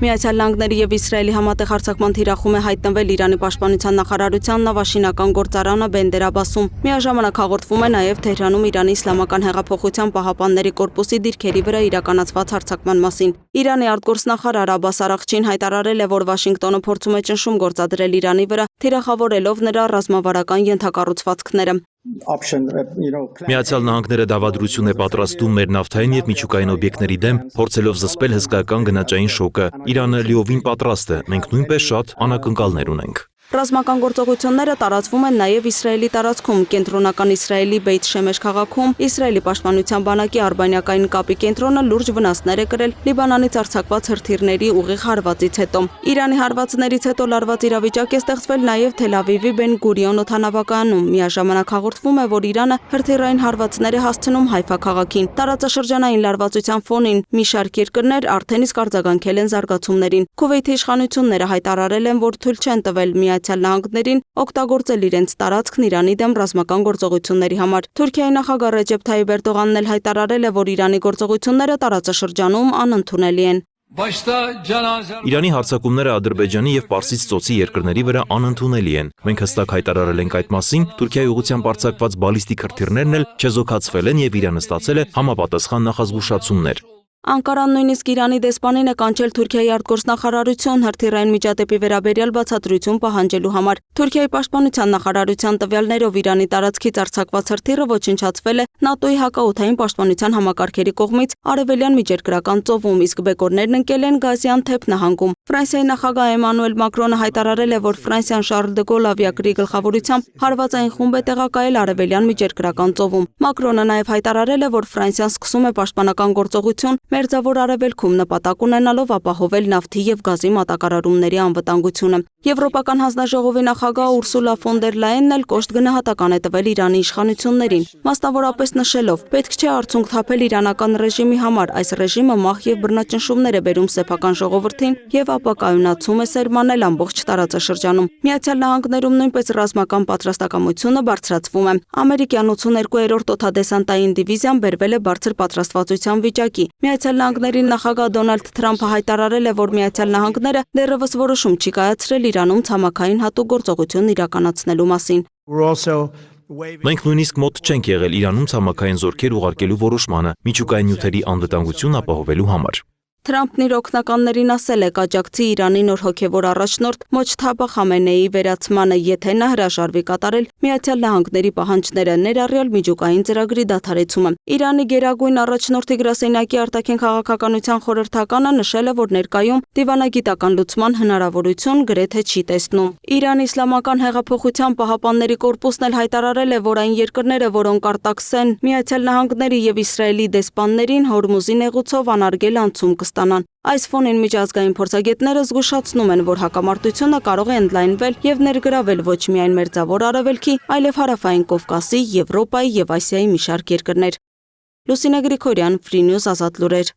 Միացյալ Նահանգների եւ Իսրայելի համատեղ հարձակման թիրախում է հայտնվել Իրանի պաշտպանության նախարարության նավաշինական գործարանը Բենդեր Աբասում։ Միաժամանակ հաղորդվում է նաեւ Թեհրանում Իրանի Իսլամական հեղափոխության պահապանների կորպուսի դիրքերի վրա իրականացված հարձակման մասին։ Իրանի արտգործնախարար Աբբաս Արաղչին հայտարարել է, որ Վաշինգտոնը փորձում է ճնշում գործադրել Իրանի վրա, թիրախավորելով նրա ռազմավարական ենթակառուցվածքները։ Միացյալ Նահանգները դավադրություն է պատրաստում մեր նավթային եւ միջուկային օբյեկտների դեմ, փորձելով զսպել հսկայական գնաճային շոկը։ Իրանը լիովին պատրաստ է, մենք նույնպես շատ անակնկալներ ունենք։ Ռազմական գործողությունները տարածվում են նաև Իսրայելի տարածքում, կենտրոնական Իսրայելի Բեյթ Շեմեշ քաղաքում Իսրայելի պաշտպանության բանակի արբանյակային կապի կենտրոնը լուրջ վնասներ է կրել Լիբանանից արձակված հրթիռների ուղիղ հարվածից հետո։ Իրանի հարվածներից հետո լարված իրավիճակ է ստեղծվել նաև Թել Ավիվի Բեն Գուրիոն օդանավակայանում։ Միաժամանակ հաղորդվում է, որ Իրանը հրթիռային հարվածներ է հասցնում Հայֆա քաղաքին։ Տարածաշրջանային լարվածության ֆոնին մի շարք երկրներ արդեն իսկ արձագանքել են զարգացումներին։ Քուվեյթի իշխանությունները հայտարարել են, որ թույլ չեն տվել Միացյալ Նահանգներին օգտագործել իրենց տարածքն Իրանի դեմ ռազմական գործողությունների համար։ Թուրքիայի նախագահ Ռեջեփ Թայիպ Էրդողանն էլ հայտարարել է, որ Իրանի գործողությունները տարածաշրջանում անընդունելի են։ Իրանի հարձակումները Ադրբեջանի եւ Պարսից ծոցի երկրների վրա անընդունելի են։ Մենք հստակ հայտարարել ենք այդ մասին, Թուրքիայի ուղղությամբ արձակված բալիստիկ հրթիռներն էլ չեզոքացվել են եւ Իրանը ստացել է համապատասխան նախազգուշացումներ։ Անկարան նույնիսկ Իրանի դեսպանին է կանչել Թուրքիայի արտգործնախարարություն հրթիռային միջադեպի վերաբերյալ բացատրություն պահանջելու համար։ Թուրքիայի պաշտպանության նախարարության տվյալներով Իրանի տարածքից արձակված հրթիռը ոչնչացվել է ՆԱՏՕ-ի հակաօդային պաշտպանության համակարգերի կողմից Արևելյան Միջերկրական ծովում, իսկ բեկորներն ընկել են Գազիանթեփ նահանգում։ Ֆրանսիայի նախագահ Էմանուել Մակրոնը հայտարարել է, որ Ֆրանսիան Շարլ դե Գոլ ավիակրի գլխավորությամբ հարվածային խումբ է տեղակայել Արևելյան Միջերկրական ծովում։ Մակրոնը նաև հայտարարել է, որ Ֆրանսիան սկսում է պաշտպանական գործողություն Մերձավոր Արևելքում նպատակ ունենալով ապահովել նավթի եւ գազի մատակարարումների անվտանգությունը։ Եվրոպական հանձնաժողովի նախագահ Ուրսուլա ֆոն դեր Լայենն էլ կոշտ գնահատական է տվել Իրանի իշխանություններին, մասնավորապես նշելով. պետք չէ արդյունք թափել իրանական ռեժիմի համար, այս ռեժիմը մահ եւ բռնաճնշումներ է բերում սեփական ժողովրդին եւ ապակայունացում է սերմանել ամբողջ տարածաշրջանում։ Միացյալ Նահանգներում նույնպես ռազմական պատրաստակամությունը բարձրացվում է։ Ամերիկյան 82-րդ օդադեսանտային դիվիզիան բերվել է բարձր պատրաստվածության վիճակի։ Միացյալ Նահանգների նախագահ Դոնալդ Թրամփը հայտարարել է, որ Միացյալ Նահանգները դեռևս որոշում չի կայացրել Իրանում ցամաքային հատուկ գործողություն իրականացնելու մասին։ Մենք նույնիսկ մոտ չենք եղել Իրանում ցամաքային զորքեր ուղարկելու որոշմանը միջուկային նյութերի անվտանգություն ապահովելու համար։ Թրամփն իր օգնականներին ասել է կաջակցի Իրանի նոր հոգևոր առաջնորդ Մոջթաբա Խամենեիի վերացմանը, եթե նա հրաժարվի կատարել Միացյալ Նահանգների պահանջները, ներառյալ միջուկային ծրագրի դադարեցումը։ Իրանի գերագույն առաջնորդի գրասենյակի արտաքին քաղաքականության խորհրդականը նշել է, որ ներկայում դիվանագիտական լուծման հնարավորություն գրեթե չի տեսնում։ Իրանի Իսլամական հեղափոխության պահապանների կորպուսն էլ հայտարարել է, որ այն երկրները, որոնք արտաքսեն Միացյալ Նահանգների եւ Իսրայելի դեսպաններին Հորմուզի նեղուցով անարգել անցում կստանան։ Այս ֆոնին միջազգային փորձագետները զգուշացնում են, որ հակամարտությունը կարող է ընդլայնվել եւ ներգրավել ոչ միայն Մերձավոր Արևելքի, այլև Հարավային Կովկասի, Եվրոպայի եւ Ասիայի մի շարք երկրներ։ Լուսինե Գրիգորյան, Free News ազատ լուրեր։